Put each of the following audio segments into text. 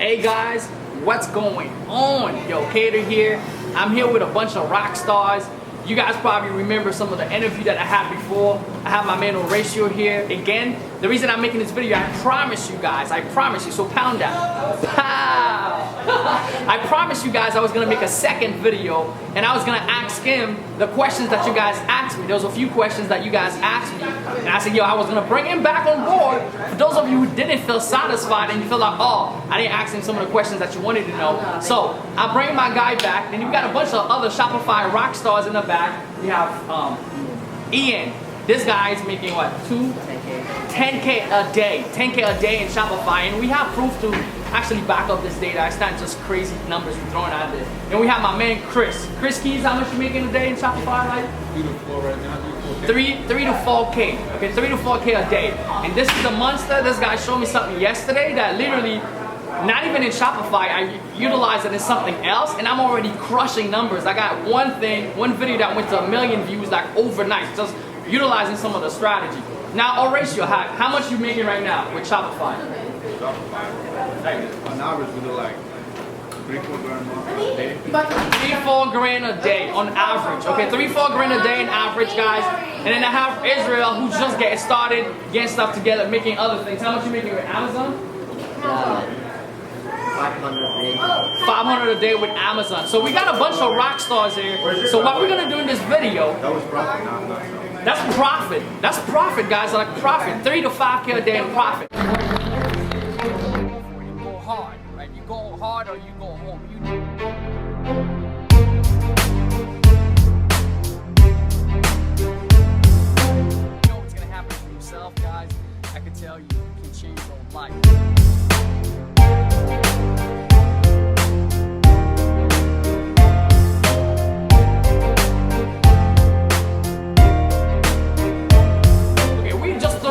Hey guys, what's going on? Yo, Keder here. I'm here with a bunch of rock stars. You guys probably remember some of the interview that I had before. I have my man Horatio here again. The reason I'm making this video, I promise you guys, so pound that. Pow! I promised you guys I was gonna make a second video and I was gonna ask him the questions that you guys asked me. There was a few questions that you guys asked me. And I said, yo, I was gonna bring him back on board. For those of you who didn't feel satisfied and you feel like, oh, I didn't ask him some of the questions that you wanted to know. So I'm bringing my guy back. And we got a bunch of other Shopify rock stars in the back. We have Ian. This guy is making what, 10K a day. 10K a day in Shopify. And we have proof to actually back up this data. It's not just crazy numbers we're throwing out there. And we have my man Chris. Chris Keys, how much you making a day in Shopify? Like 3 to 4 right now. 3 to 4K. Okay, 3 to 4K a day. And this is a monster. This guy showed me something yesterday that literally, not even in Shopify, I utilize it in something else, and I'm already crushing numbers. I got one video that went to 1 million views like overnight, just utilizing some of the strategy. Now, Horatio, how much you making right now with Shopify? On average, we do like 3-4 grand a day. 3-4 grand a day on average. Okay, 3-4 grand a day in average, guys. And then I have Israel, who's just getting started, getting stuff together, making other things. How much you making with Amazon? 500 a day with Amazon. So we got a bunch of rock stars here. So what we're gonna do in this video? That was profit, not That's profit. That's profit, guys. Like profit. 3 to 5K a day in profit. You go hard, right? You go hard or you go home. You know what's gonna happen to yourself, guys. I can tell you, you can change your life.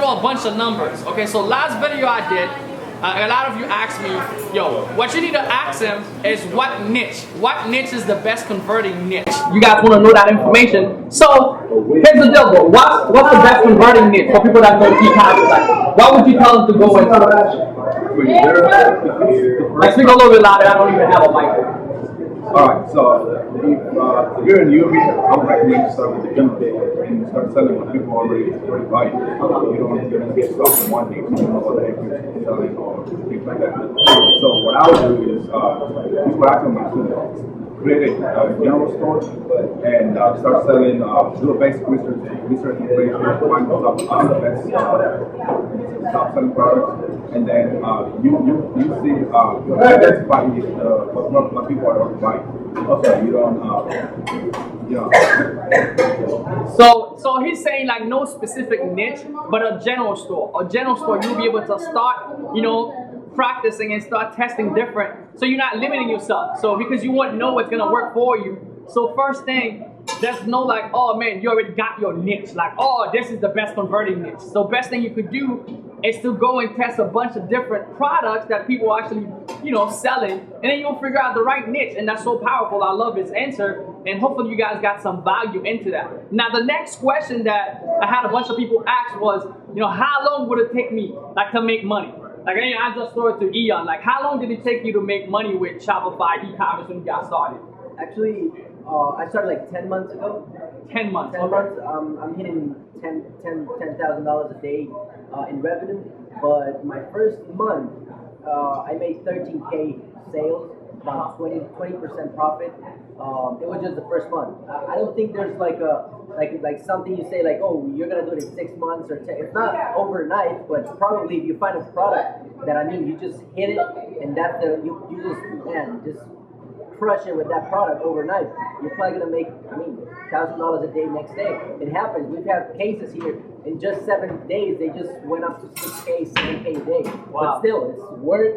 A bunch of numbers. Okay, so last video I did, a lot of you asked me, yo, what you need to ask him is what niche is the best converting niche. You guys want to know that information. So here's the deal, bro. What's the best converting niche for people that go e-commerce? Like, what would you tell them to go into? Let's speak a little bit louder. I don't even have a mic. Alright, so if you're in UV, I would recommend you start with the jump day and start selling what people already buy. You don't want to get stuck in one thing, you know what the heck you're selling or things like that. So what I would do is, this is what I tell my students, create a general store and start selling, do a basic research information, find the best top selling products, and then you see identify what people are buying. Okay, you don't So he's saying like no specific niche, but a general store. A general store, you'll be able to start, practicing and start testing different. So you're not limiting yourself. So because you won't know what's gonna work for you. So first thing, there's no like, oh man, you already got your niche. Like, oh, this is the best converting niche. So best thing you could do is to go and test a bunch of different products that people are actually, selling, and then you'll figure out the right niche. And that's so powerful. I love his answer, and hopefully you guys got some value into that. Now the next question that I had a bunch of people ask was, how long would it take me like to make money? Like, I just throw it to Ian. Like, how long did it take you to make money with Shopify e-commerce when you got started? Actually, I started like 10 months ago. 10 months. 10 months. I'm hitting $10,000 a day in revenue. But my first month, I made 13K sales, about 20% profit. It was just the first month. I don't think there's like something you say like, oh, you're gonna do it in 6 months or 10. It's not overnight, but probably if you find a product that you just hit it and that you just crush it with that product overnight, you're probably gonna make $1,000 a day next day. It happens. We've had cases here in just 7 days they just went up to 6K, 7K a day. Wow. But still, it's work,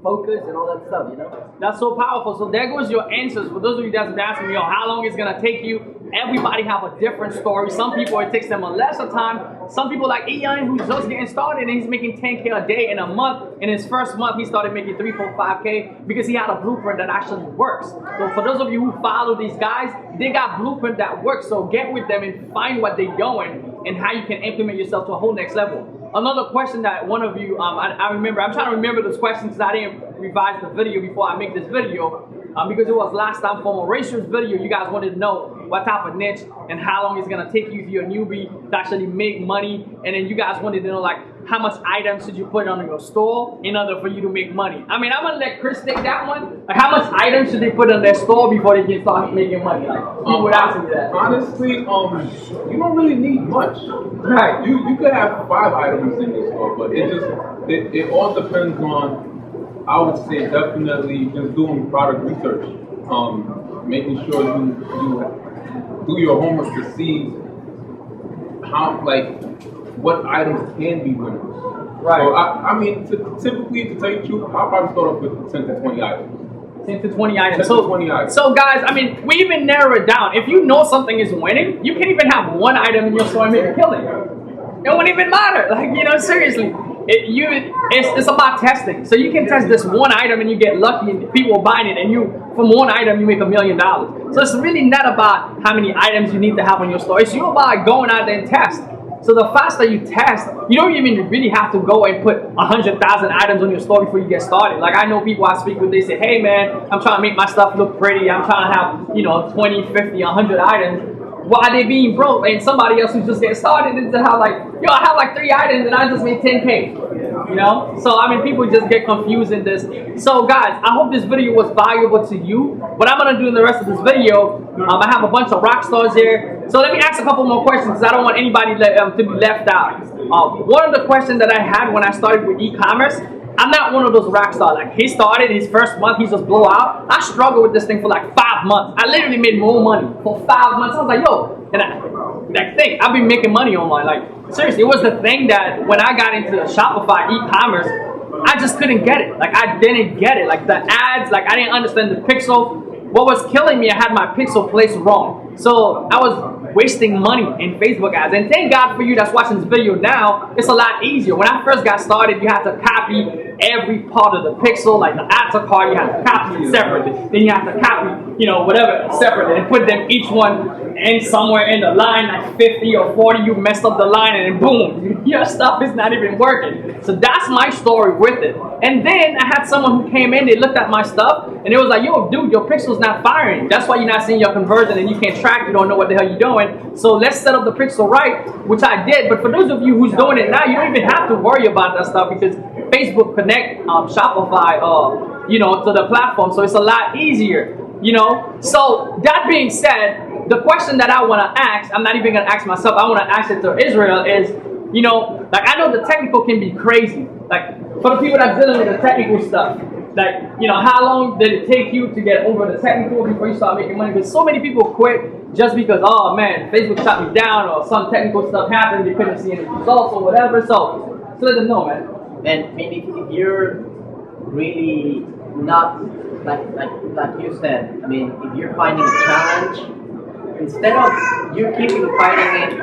focus, and all that stuff. That's so powerful. So there goes your answers. For those of you that's been asking me, how long it's gonna take you? Everybody have a different story. Some people it takes them a lesser time. Some people like Ian, who's just getting started and he's making 10K a day in a month. In his first month, he started making 3, 4, 5K because he had a blueprint that actually works. So for those of you who follow these guys, they got blueprint that works. So get with them and find what they're doing and how you can implement yourself to a whole next level. another question that one of you, I remember, I'm trying to remember this question because I didn't revise the video before I make this video. Because it was last time from Horacio's video, you guys wanted to know what type of niche and how long it's gonna take you if you're a newbie to actually make money. And then you guys wanted to know like how much items should you put on your store in order for you to make money. I mean, I'm gonna let Chris take that one. Like how much items should they put on their store before they can start making money? Like people would ask me that. Honestly, you don't really need much. Right. You could have 5 items in your store, but it all depends on, I would say, definitely just doing product research, making sure you do your homework to see how, like, what items can be winners. Right. So I mean, typically, to tell you the truth, I'll probably start off with 10 to 20 items. 10 to 20 items. 10 to 20 items. So guys, I mean, we even narrow it down. If you know something is winning, you can even have one item in your store and make a killing. It won't even matter. Like, you know, seriously. It's about testing. So you can test this one item and you get lucky and people are buying it, and from one item you make $1 million. So it's really not about how many items you need to have on your store. It's you about going out there and test. So the faster you test, you don't even really have to go and put 100,000 items on your store before you get started. Like I know people I speak with, they say, hey man, I'm trying to make my stuff look pretty. I'm trying to have, 20, 50, 100 items. Why they being broke? And somebody else who's just getting started is to have like, I have like 3 items and I just made 10K. So I mean, people just get confused in this. So guys, I hope this video was valuable to you. What I'm gonna do in the rest of this video, I have a bunch of rock stars here. So let me ask a couple more questions because I don't want anybody to be left out. One of the questions that I had when I started with e-commerce, I'm not one of those rock stars. Like he started his first month, he just blew out. I struggled with this thing for like 5 months. I literally made more money for 5 months. I was like, yo, and I've been making money online. Like seriously, it was the thing that when I got into Shopify e-commerce, I just couldn't get it. Like I didn't get it. Like the ads, like I didn't understand the pixel. What was killing me, I had my pixel placed wrong. So I was wasting money in Facebook ads. And thank God for you that's watching this video now, it's a lot easier. When I first got started, you had to copy every part of the pixel, like the ads card, you had to copy it separately. Then you have to copy, whatever separately and put them each one in somewhere in the line, like 50 or 40, you messed up the line and then boom, your stuff is not even working. So that's my story with it. And then I had someone who came in, they looked at my stuff and it was like, yo, dude, your pixel's not firing. That's why you're not seeing your conversion and you can't track, you don't know what the hell you're doing. So let's set up the pixel right, which I did. But for those of you who's doing it now, you don't even have to worry about that stuff because Facebook connect Shopify, to the platform. So it's a lot easier, So that being said, the question that I want to ask, I'm not even going to ask myself, I want to ask it to Israel is, like I know the technical can be crazy. Like for the people that's dealing with the technical stuff, like, how long did it take you to get over the technical before you start making money? Because so many people quit just because, oh man, Facebook shut me down or some technical stuff happened, they couldn't see any results or whatever. So let them know, man. And I mean, if you're really not, like you said, I mean, if you're finding a challenge, instead of you keeping fighting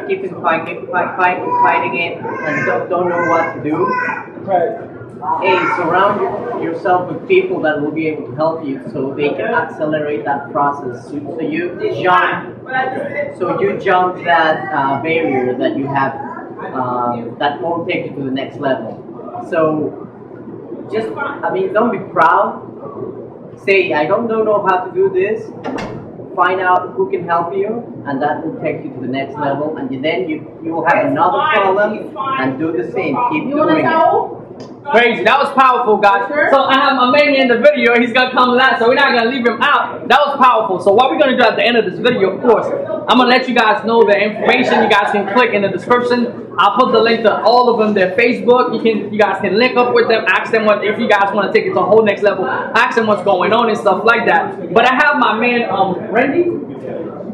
it, and don't know what to do, Right. hey, surround yourself with people that will be able to help you so they can accelerate that process. So you jump that barrier that you have that won't take you to the next level. So don't be proud. Say, I don't know how to do this. Find out who can help you, and that will take you to the next level. And then you will have another problem and do the same. Keep doing it. Crazy. That was powerful, guys. So I have my man in the video. He's going to come last, so we're not going to leave him out. That was powerful. So what we're going to do at the end of this video, of course, I'm going to let you guys know the information. You guys can click in the description. I'll put the link to all of them, their Facebook. You guys can link up with them. Ask them if you guys want to take it to a whole next level. Ask them what's going on and stuff like that. But I have my man, Randy.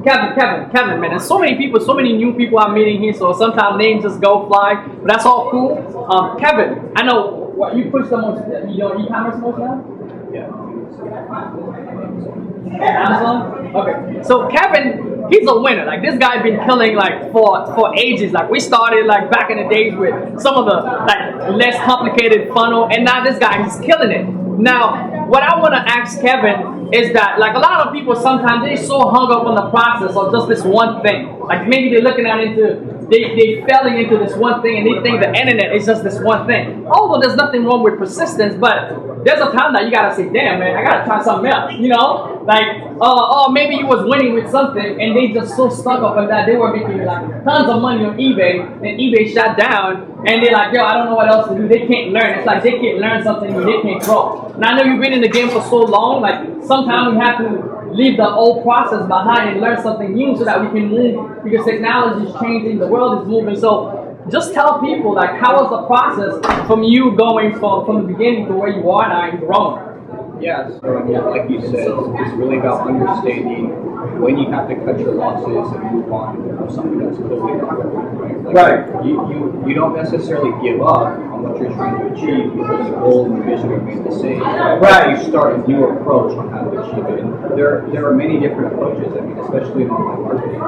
Kevin, man. There's so many people, so many new people I'm meeting here, so sometimes names just go fly, but that's all cool. Kevin, I know you push the most, e-commerce most now? Yeah. Amazon? Okay. So Kevin, he's a winner. Like this guy been killing like for ages. Like we started like back in the days with some of the like less complicated funnel, and now this guy is killing it. Now, what I want to ask Kevin is that, like a lot of people sometimes they're so hung up on the process of just this one thing. Like maybe they're looking at into they failing into this one thing and they think the internet is just this one thing. Although there's nothing wrong with persistence, but there's a time that you gotta say, damn man, I gotta try something else, you know? Like, oh, maybe you was winning with something and they just so stuck up on that they were making like tons of money on eBay and eBay shut down and they're like, yo, I don't know what else to do. They can't learn. It's like they can't learn something new, they can't grow. And I know you've been in the game for so long, like sometimes we have to leave the old process behind and learn something new so that we can move because technology is changing, the world is moving. So just tell people like how was the process from you going from the beginning to where you are now and growing? Yeah, so I mean, like you said, it's really about understanding when you have to cut your losses and move on from something that's totally not working, right? Like, you don't necessarily give up on what you're trying to achieve because the goal and the vision remain the same. Right. You start a new approach on how to achieve it. And there are many different approaches. I mean, especially in online marketing.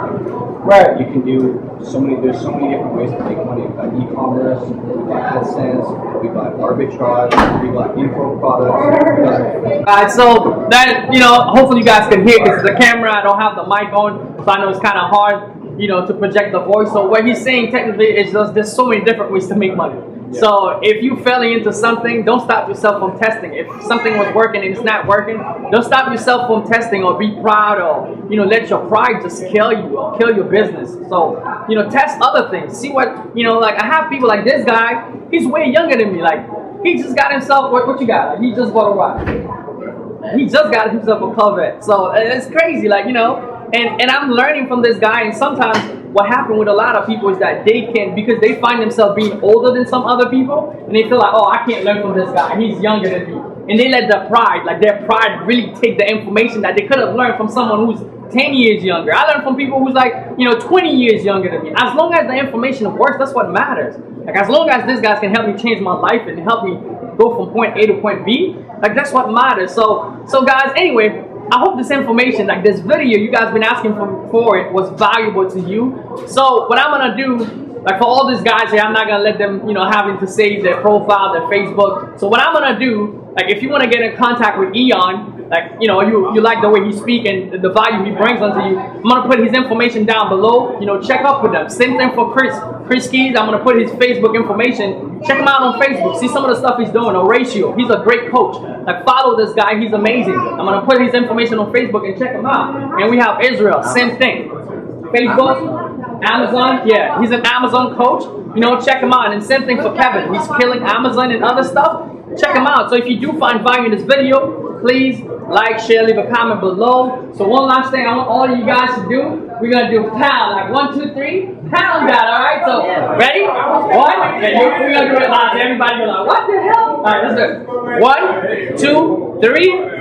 Right. You can do there's so many different ways to make money. We've got e-commerce, we've got AdSense, we've got arbitrage, we've got info products. Alright, so that, you know, hopefully you guys can hear because the camera, I don't have the mic on, so I know it's kind of hard, you know, to project the voice. So what he's saying technically is just there's so many different ways to make money. Yeah. So if you failing into something, don't stop yourself from testing. If something was working and it's not working, don't stop yourself from testing or be proud or, you know, let your pride just kill you or kill your business. So, you know, test other things. See what, you know, like I have people like this guy, he's way younger than me. Like, he just got himself, what you got? Like, he just bought a ride. He just got himself a Corvette. So it's crazy, like, you know, and I'm learning from this guy. And sometimes what happened with a lot of people is that they can, because they find themselves being older than some other people, and they feel like, oh, I can't learn from this guy. He's younger than me. And they let their pride really take the information that they could have learned from someone who's 10 years younger. I learned from people who's like, you know, 20 years younger than me. As long as the information works, that's what matters. Like, as long as this guy can help me change my life and help me go from point A to point B, like, that's what matters. So guys, anyway, I hope this information, like this video you guys been asking for it, was valuable to you. So what I'm gonna do, like for all these guys here, I'm not gonna let them, you know, having to save their profile, their Facebook. So what I'm gonna do, like if you want to get in contact with Eon, like, you know, you like the way he speaks and the value he brings onto you, I'm gonna put his information down below. You know, check up with them. Same thing for Chris Keys. I'm gonna put his Facebook information. Check him out on Facebook. See some of the stuff he's doing. Horatio, he's a great coach. Like, follow this guy. He's amazing. I'm gonna put his information on Facebook and check him out. And we have Israel. Same thing. Facebook, Amazon. Yeah, he's an Amazon coach. You know, check him out. And same thing for Kevin. He's killing Amazon and other stuff. Check him out. So if you do find value in this video, please like, share, leave a comment below. So one last thing I want all of you guys to do, we're gonna do pound, like 1, 2, 3, pound that, alright? So ready? 1, and we're gonna do it live. Everybody be like, what the hell? Alright, let's do it. 1, 2, 3.